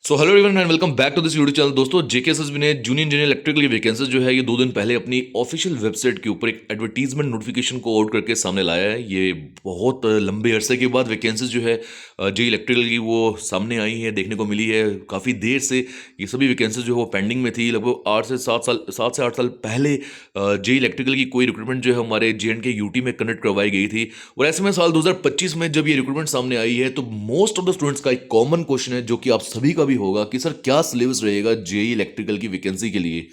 So hello everyone and welcome back to this YouTube channel. दोस्तों JKSSB ने junior engineer electrical की vacancy जो है ये 2 दिन पहले अपनी ऑफिशियल वेबसाइट के ऊपर एक एडवर्टीजमेंट नोटिफिकेशन को आउट करके सामने लाया है। ये बहुत लंबे अरसे के बाद वैकेंसी जो है जे इलेक्ट्रिकल की वो सामने आई है, देखने को मिली है। काफ़ी देर से ये सभी वैकेंसी जो है वो पेंडिंग में थी। लगभग 7 से 8 साल पहले जे इलेक्ट्रिकल की कोई रिक्रूटमेंट जो है हमारे JNK यूटी में कंडक्ट करवाई गई थी। और ऐसे में साल 2025 में जब ये रिक्रूटमेंट सामने आई है तो मोस्ट ऑफ द स्टूडेंट्स का एक कॉमन क्वेश्चन है जो कि आप सभी का भी होगा कि सर क्या सिलेबस रहेगा जेई इलेक्ट्रिकल की वैकेंसी के लिए।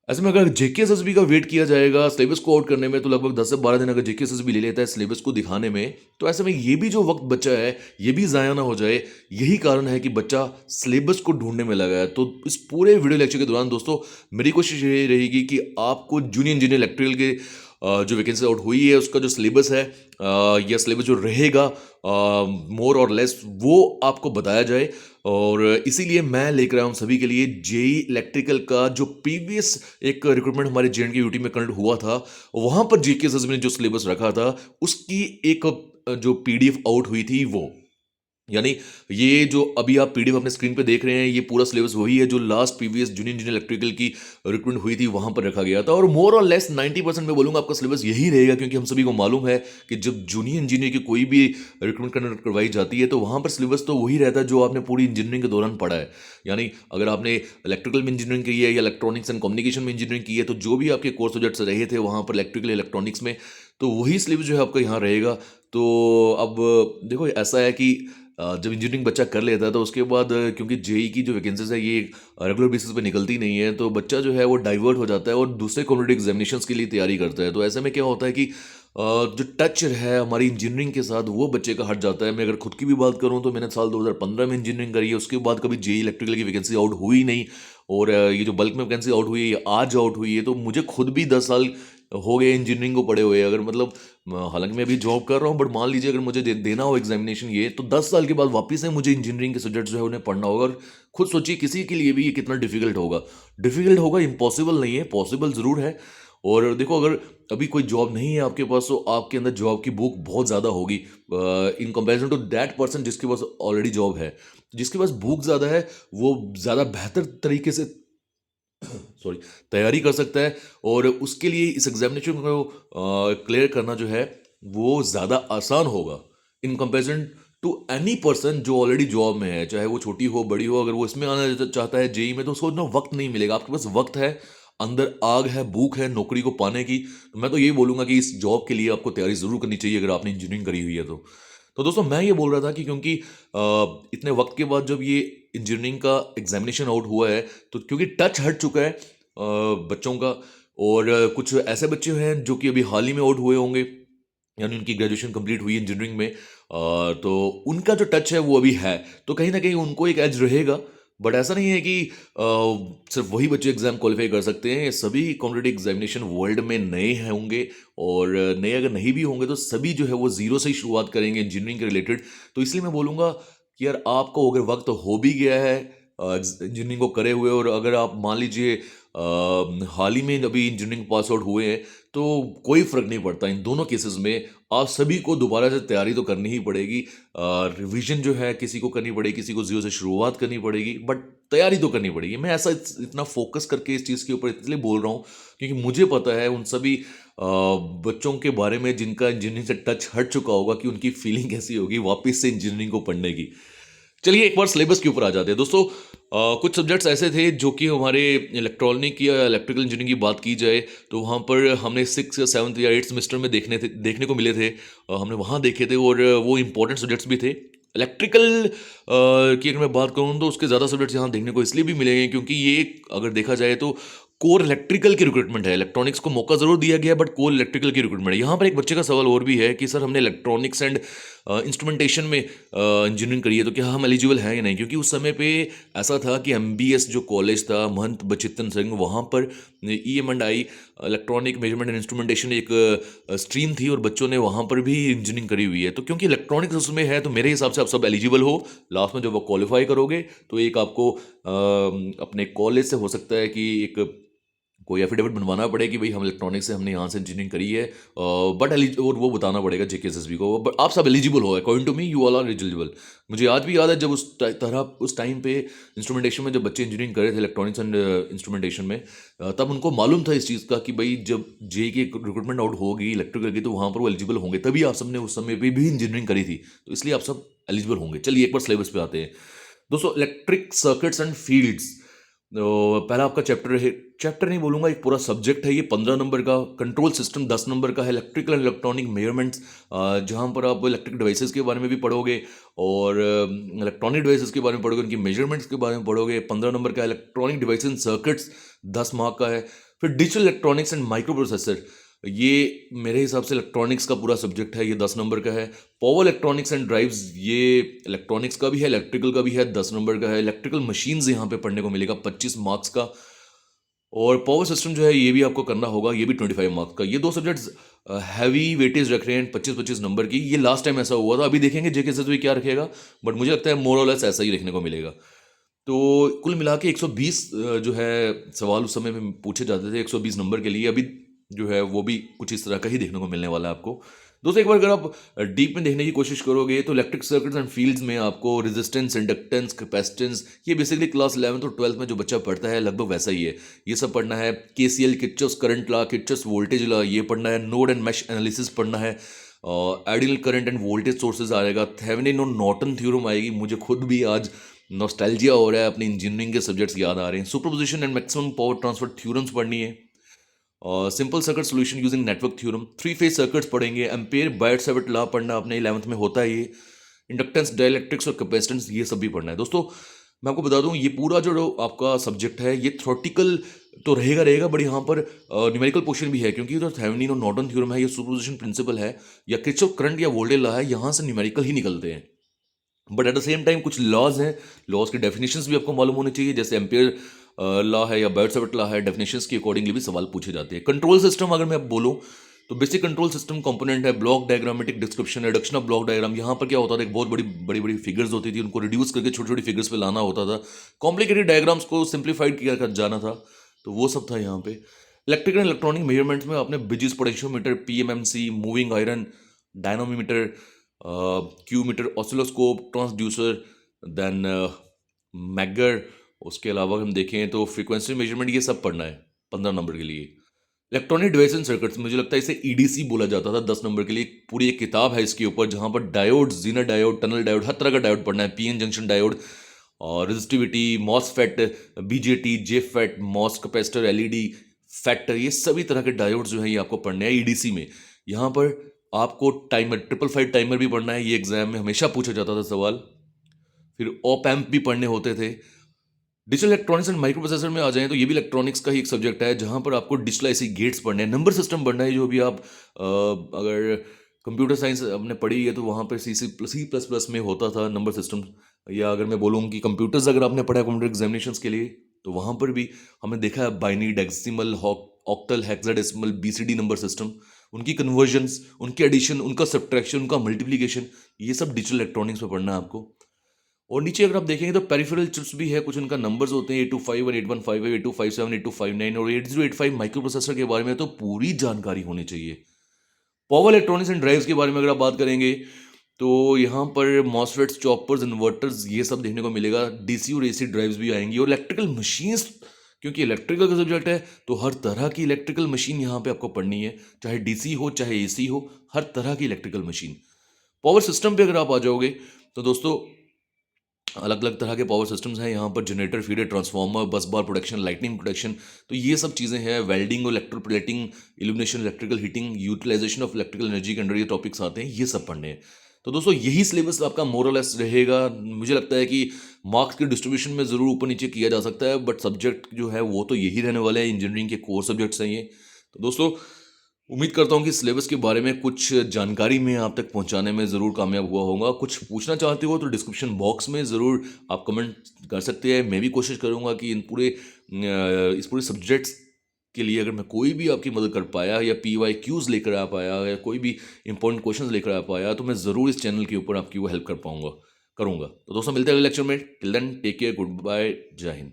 ऐसे में अगर जेकेएसएसबी का वेट किया जाएगा सिलेबस को आउट करने में तो लगभग 10 से 12 दिन अगर जेकेएसएसबी ले लेता है सिलेबस को दिखाने में, तो ऐसे में ये भी जो वक्त बचा है ये भी ज़ाया ना हो जाए। यही कारण है कि बच्चा सिलेबस को ढूंढने में लगा है। तो इस पूरे वीडियो लेक्चर के दौरान दोस्तों मेरी कोशिश ये रहेगी कि आपको जूनियर इंजीनियर इलेक्ट्रिकल के जो वैकेंसी आउट हुई है उसका जो सिलेबस है या सिलेबस जो रहेगा मोर और लेस वो आपको बताया जाए। और इसीलिए मैं लेकर आया हूँ सभी के लिए जेई इलेक्ट्रिकल का जो प्रीवियस एक रिक्रूटमेंट हमारे JNK यूटी में कंडक्ट हुआ था, वहां पर जेकेएसएसबी ने जो सिलेबस रखा था उसकी एक जो पीडीएफ आउट हुई थी वो, यानी ये जो अभी आप पीडीएफ अपने स्क्रीन पे देख रहे हैं ये पूरा सिलेबस वही है जो last previous junior engineer electrical की रिक्रूटमेंट हुई थी वहां पर रखा गया था। और मोर और लेस 90% मैं बोलूंगा आपका सिलेबस यही रहेगा, क्योंकि हम सभी को मालूम है कि जब जूनियर इंजीनियर की कोई भी रिक्रूटमेंट कंडक्ट करवाई जाती है तो वहां पर सिलेबस तो वही रहता है जो आपने पूरी इंजीनियरिंग के दौरान पढ़ा है। यानी अगर आपने इलेक्ट्रिकल में इंजीनियरिंग की है या इलेक्ट्रॉनिक्स एंड कम्युनिकेशन में इंजीनियरिंग की है तो जो भी आपके कोर्स सब्जेक्ट्स रहे थे वहां पर इलेक्ट्रिकल इलेक्ट्रॉनिक्स में, तो वही सिलेबस जो है आपका यहाँ रहेगा। तो अब देखो ऐसा है कि जब इंजीनियरिंग बच्चा कर लेता है तो उसके बाद क्योंकि जेई की जो वैकेंसीज है ये रेगुलर बेसिस पे निकलती नहीं है तो बच्चा जो है वो डाइवर्ट हो जाता है और दूसरे कॉम्पिटिटिव एग्जामिनेशंस के लिए तैयारी करता है। तो ऐसे में क्या होता है कि जो टच है हमारी इंजीनियरिंग के साथ वो बच्चे का हट जाता है। मैं अगर खुद की भी बात करूं तो मैंने साल 2015 में इंजीनियरिंग करी है, उसके बाद कभी जेई इलेक्ट्रिकल की वैकेंसी आउट हुई नहीं। और ये जो बल्क में वैकेंसी आउट हुई है ये आज आउट हुई है, तो मुझे खुद भी 10 साल हो गए इंजीनियरिंग को पढ़े हुए। अगर मतलब हालांकि मैं अभी जॉब कर रहा हूँ बट मान लीजिए अगर मुझे देना हो एग्जामिनेशन ये, तो 10 साल के बाद वापस से मुझे इंजीनियरिंग के सब्जेक्ट जो है उन्हें पढ़ना होगा। और खुद सोचिए किसी के लिए भी ये कितना डिफिकल्ट होगा। डिफिकल्ट होगा, इम्पॉसिबल नहीं है, पॉसिबल ज़रूर है। और देखो अगर अभी कोई जॉब नहीं है आपके पास तो आपके अंदर जॉब की भूख बहुत ज़्यादा होगी in comparison to that person जिसके पास ऑलरेडी जॉब है। जिसके पास भूख ज़्यादा है वो ज़्यादा बेहतर तरीके से सॉरी तैयारी कर सकता है और उसके लिए इस एग्जामिनेशन को क्लियर करना जो है वो ज़्यादा आसान होगा in comparison to any person जो ऑलरेडी जॉब में है, चाहे वो छोटी हो बड़ी हो। अगर वो इसमें आना चाहता है जेई में तो उसको ना वक्त नहीं मिलेगा। आपके पास वक्त है, अंदर आग है, भूख है नौकरी को पाने की। तो मैं तो ये बोलूंगा कि इस जॉब के लिए आपको तैयारी जरूर करनी चाहिए अगर आपने इंजीनियरिंग करी हुई है तो दोस्तों मैं ये बोल रहा था कि क्योंकि इतने वक्त के बाद जब ये इंजीनियरिंग का एग्जामिनेशन आउट हुआ है तो क्योंकि टच हट चुका है बच्चों का। और कुछ ऐसे बच्चे हैं जो कि अभी हाल ही में आउट हुए होंगे, यानी उनकी ग्रेजुएशन कंप्लीट हुई है इंजीनियरिंग में, तो उनका जो टच है वो अभी है, तो कहीं ना कहीं उनको एक एज रहेगा। बट ऐसा नहीं है कि सिर्फ वही बच्चे एग्जाम क्वालिफाई कर सकते हैं। ये सभी कॉम्पिटेटिव एग्जामिनेशन वर्ल्ड में नए हैं होंगे और नए अगर नहीं भी होंगे तो सभी जो है वो जीरो से ही शुरुआत करेंगे इंजीनियरिंग के रिलेटेड। तो इसलिए मैं बोलूँगा कि यार आपको अगर वक्त हो भी गया है इंजीनियरिंग को करे हुए और अगर आप मान लीजिए हाल ही में अभी इंजीनियरिंग पास आउट हुए हैं तो कोई फर्क नहीं पड़ता। इन दोनों केसेस में आप सभी को दोबारा से तैयारी तो करनी ही पड़ेगी। रिवीजन जो है किसी को करनी पड़ेगी, किसी को जीरो से शुरुआत करनी पड़ेगी, बट तैयारी तो करनी पड़ेगी। मैं ऐसा इतना फोकस करके इस चीज़ के ऊपर इसलिए बोल रहा हूँ क्योंकि मुझे पता है उन सभी बच्चों के बारे में जिनका इंजीनियरिंग से टच हट चुका होगा कि उनकी फीलिंग कैसी होगी वापस से इंजीनियरिंग को पढ़ने की। चलिए एक बार सिलेबस के ऊपर आ जाते हैं दोस्तों। कुछ सब्जेक्ट्स ऐसे थे जो कि हमारे इलेक्ट्रॉनिक या इलेक्ट्रिकल इंजीनियरिंग की बात की जाए तो वहाँ पर हमने 6 या 7 या 8 सेमेस्टर में देखने को मिले थे। हमने वहाँ देखे थे और वो इंपॉर्टेंट सब्जेक्ट्स भी थे। इलेक्ट्रिकल की अगर मैं बात करूँ तो उसके ज़्यादा सब्जेक्ट्स यहाँ देखने को इसलिए भी मिलेंगे क्योंकि ये अगर देखा जाए तो कोर इलेक्ट्रिकल की रिक्रूटमेंट है। इलेक्ट्रॉनिक्स को मौका जरूर दिया गया बट कोर इलेक्ट्रिकल की रिक्रूटमेंट है। यहाँ पर एक बच्चे का सवाल और भी है कि सर हमने इलेक्ट्रॉनिक्स एंड इंस्ट्रूमेंटेशन में इंजीनियरिंग करी है तो क्या हम एलिजिबल हैं या नहीं, क्योंकि उस समय पे ऐसा था कि एमबीएस जो कॉलेज था महंत बचित्तन सिंह वहाँ पर EM&I electronic measurement and instrumentation एक स्ट्रीम थी और बच्चों ने वहाँ पर भी इंजीनियरिंग करी हुई है। तो क्योंकि इलेक्ट्रॉनिक्स उसमें है तो मेरे हिसाब से आप सब एलिजिबल हो। लास्ट में जब आप क्वालिफाई करोगे तो एक आपको अपने कॉलेज से हो सकता है कि एक कोई एफिडेविट बनवाना पड़ेगा कि भाई हम इलेक्ट्रॉनिक्स से हमने यहाँ से इंजीनियरिंग करी है, बट और वो बताना पड़ेगा जेकेएसएसबी को, बट आप सब एलिजिबल हो, according to me you all are eligible. मुझे आज भी याद है जब उस टाइम पे इंस्ट्रूमेंटेशन में जब बच्चे इंजीनियरिंग कर रहे थे इलेक्ट्रॉनिक्स एंड इंस्ट्रूमेंटेशन में, तब उनको मालूम था इस चीज़ का कि भाई जब जे की रिक्रूटमेंट आउट होगी इलेक्ट्रिकल की तो वहाँ पर वो एलिजिबल होंगे, तभी आप सबने उस समय पे भी इंजीनियरिंग करी थी, तो इसलिए आप सब एलिजिबल होंगे। चलिए एक बार सिलेबस पे आते हैं दोस्तों। इलेक्ट्रिक सर्किट्स एंड फील्ड्स, तो पहला आपका चैप्टर है, चैप्टर नहीं बोलूंगा, एक पूरा सब्जेक्ट है ये, 15 नंबर का। कंट्रोल सिस्टम 10 नंबर का है। इलेक्ट्रिकल एंड इलेक्ट्रॉनिक मेजरमेंट्स, जहां पर आप इलेक्ट्रिक डिवाइसेस के बारे में भी पढ़ोगे और इलेक्ट्रॉनिक डिवाइसेस के बारे में पढ़ोगे, उनकी मेजरमेंट्स के बारे में पढ़ोगे। 15 नंबर का electronic devices and circuits 10 mark का है। फिर digital electronics and micro processor, ये मेरे हिसाब से इलेक्ट्रॉनिक्स का पूरा सब्जेक्ट है, ये 10 नंबर का है। पावर इलेक्ट्रॉनिक्स एंड ड्राइव्स, ये इलेक्ट्रॉनिक्स का भी है, इलेक्ट्रिकल का भी है, 10 नंबर का है। इलेक्ट्रिकल मशीन्स यहाँ पे पढ़ने को मिलेगा 25 मार्क्स का। और पावर सिस्टम जो है ये भी आपको करना होगा, ये भी 25 मार्क्स का। ये दो सब्जेक्ट्स हैवी वेटेज रख रहे हैं 25-25 नंबर की। ये लास्ट टाइम ऐसा हुआ था, अभी देखेंगे जेकेएसएसबी क्या रखेगा, बट मुझे लगता है मोर और लेस ऐसा ही देखने को मिलेगा। तो कुल मिला के 120 जो है सवाल उस समय में पूछे जाते थे 120 नंबर के लिए। अभी जो है वो भी कुछ इस तरह का ही देखने को मिलने वाला है आपको। दोस्तों एक बार अगर आप डीप में देखने की कोशिश करोगे तो इलेक्ट्रिक सर्किट्स एंड फील्ड्स में आपको रेजिस्टेंस, इंडक्टेंस, कैपेसिटेंस, ये बेसिकली क्लास 11th और 12th में जो बच्चा पढ़ता है लगभग वैसा ही है, ये सब पढ़ना है। KCL, Kirchhoff's current law, Kirchhoff's voltage law, ये पढ़ना है। नोड एंड मैश एनालिसिस पढ़ना है। Ideal current end voltage sources आएगा। थेवेनिन और नॉर्टन थ्योरम आएगी। मुझे खुद भी आज नॉस्टैल्जिया हो रहा है, अपनी इंजीनियरिंग के सब्जेक्ट्स याद आ रहे हैं। Superposition and maximum power transfer theorems पढ़नी है। Simple circuit solution using network theorem, 3 phase circuits पढ़ेंगे। एम्पेयर बायट सावर्ट लॉ पढ़ना, अपने 11th में होता है ये। इंडक्टेंस, डाइलेक्ट्रिक्स और कैपेसिटेंस, ये सब भी पढ़ना है। दोस्तों मैं आपको बता दूं ये पूरा जो आपका सब्जेक्ट है ये थ्योरेटिकल तो रहेगा, बट यहाँ पर न्यूमेरिकल पोर्शन भी है, क्योंकि जो थेवेनिन और नॉर्टन थ्योरम है, ये सुपरपोजिशन प्रिंसिपल है, या किर्चॉफ करंट या वोल्टेज लॉ है, यहाँ से न्यूमेरिकल ही निकलते हैं। But at the same time कुछ लॉज हैं, लॉज की डेफिनेशंस भी आपको मालूम होनी चाहिए, जैसे एम्पेयर लॉ है या बायट सावर्ट लॉ है, डेफिनेशंस के अकॉर्डिंगली भी सवाल पूछे जाते हैं। कंट्रोल सिस्टम अगर मैं बोलूँ तो बेसिक कंट्रोल सिस्टम कंपोनेंट है block diagrammatic description, reduction of block diagram. यहाँ पर क्या होता था, एक बहुत बड़ी बड़ी फिगर्स होती थी, उनको रिड्यूस करके छोटी छोटी फिगर्स पे लाना होता था। कॉम्प्लिकेटेड डायग्राम्स को सिंप्लीफाइड किया जाना था, तो वो सब था यहाँ पे। इलेक्ट्रिकल एंड इलेक्ट्रॉनिक मेजरमेंट्स में आपने bridges, potentiometer, PMMC, moving iron, dynamometer, Q meter, oscilloscope, transducer, then megger, उसके अलावा हम देखें तो फ्रीक्वेंसी मेजरमेंट, ये सब पढ़ना है 15 नंबर के लिए। इलेक्ट्रॉनिक डिवाइस एंड सर्किट्स, मुझे लगता है इसे ईडीसी बोला जाता था 10 नंबर के लिए। पूरी एक किताब है इसके ऊपर, जहां पर diode, zener diode, tunnel diode, हर तरह का डायोड पढ़ना है। पीएन जंक्शन डायोड, और resistivity, MOSFET, BJT, JFET, MOS capacitor, LED, factor, ये सभी तरह के डायोड जो है ये आपको पढ़ने हैं ईडीसी में। यहाँ पर आपको टाइमर, 555 टाइमर भी पढ़ना है, ये एग्जाम में हमेशा पूछा जाता था सवाल। फिर ऑप एम्प भी पढ़ने होते थे। Digital electronics and micro processor में आ जाएं तो ये भी इलेक्ट्रॉनिक्स का ही एक सब्जेक्ट है, जहां पर आपको डिजिटल ऐसी गेट्स पढ़ने हैं, नंबर सिस्टम पढ़ना है। जो भी आप अगर कंप्यूटर साइंस आपने पढ़ी है तो वहाँ पर C++ में होता था नंबर सिस्टम। या अगर मैं बोलूँ कि कंप्यूटर्स अगर आपने पढ़ा है कंप्यूटर एग्जामिनेशंस के लिए, तो वहाँ पर भी हमने देखा है binary, decimal, octal, hexadecimal, BCD number system, उनकी कन्वर्जन्स, उनकी एडिशन, उनका सब्ट्रैक्शन, उनका मल्टीप्लिकेशन, ये सब डिजिटल इलेक्ट्रॉनिक्स में पढ़ना है आपको। और नीचे अगर आप देखेंगे तो पेरिफेरल चिप्स भी है, कुछ उनका नंबर्स होते हैं 8251, 8155, 8257, 8259 और 8085 माइक्रो प्रोसेसर के बारे में तो पूरी जानकारी होनी चाहिए। पावर इलेक्ट्रॉनिक्स एंड ड्राइव्स के बारे में अगर आप बात करेंगे तो यहाँ पर मॉसफेट्स, चॉपर्स, इन्वर्टर्स, ये सब देखने को मिलेगा। डीसी और एसी ड्राइव्स भी आएंगी। और इलेक्ट्रिकल मशीन्स, क्योंकि इलेक्ट्रिकल का सब्जेक्ट है तो हर तरह की इलेक्ट्रिकल मशीन यहाँ पे आपको पढ़नी है, चाहे डीसी हो चाहे एसी हो, हर तरह की इलेक्ट्रिकल मशीन। पावर सिस्टम पे अगर आप आ जाओगे तो दोस्तों अलग अलग तरह के पावर सिस्टम्स हैं यहाँ पर, जनरेटर, फीडर, ट्रांसफार्मर, बस बार प्रोटेक्शन, लाइटनिंग प्रोटेक्शन, तो ये सब चीज़ें हैं। वेल्डिंग और electroplating, illumination, electrical heating, utilization of electrical energy के अंडर ये टॉपिक्स आते हैं, ये सब पढ़ने हैं। तो दोस्तों यही सिलेबस आपका मोरलेस रहेगा। मुझे लगता है कि मार्क्स के डिस्ट्रीब्यूशन में ज़रूर ऊपर नीचे किया जा सकता है, बट सब्जेक्ट जो है वो तो यही रहने वाले हैं, इंजीनियरिंग के कोर सब्जेक्ट्स हैं ये। तो दोस्तों उम्मीद करता हूँ कि सिलेबस के बारे में कुछ जानकारी मैं आप तक पहुँचाने में ज़रूर कामयाब हुआ होगा। कुछ पूछना चाहते हो तो डिस्क्रिप्शन बॉक्स में ज़रूर आप कमेंट कर सकते हैं। मैं भी कोशिश करूँगा कि इस पूरे सब्जेक्ट्स के लिए अगर मैं कोई भी आपकी मदद कर पाया, या PYQs लेकर आ पाया, या कोई भी इंपॉर्टेंट क्वेश्चंस लेकर आ पाया, तो मैं ज़रूर इस चैनल के ऊपर आपकी वो हेल्प करूँगा। तो दोस्तों मिलते हैं अगले लेक्चर में। Till then take care, good bye, जय हिंद।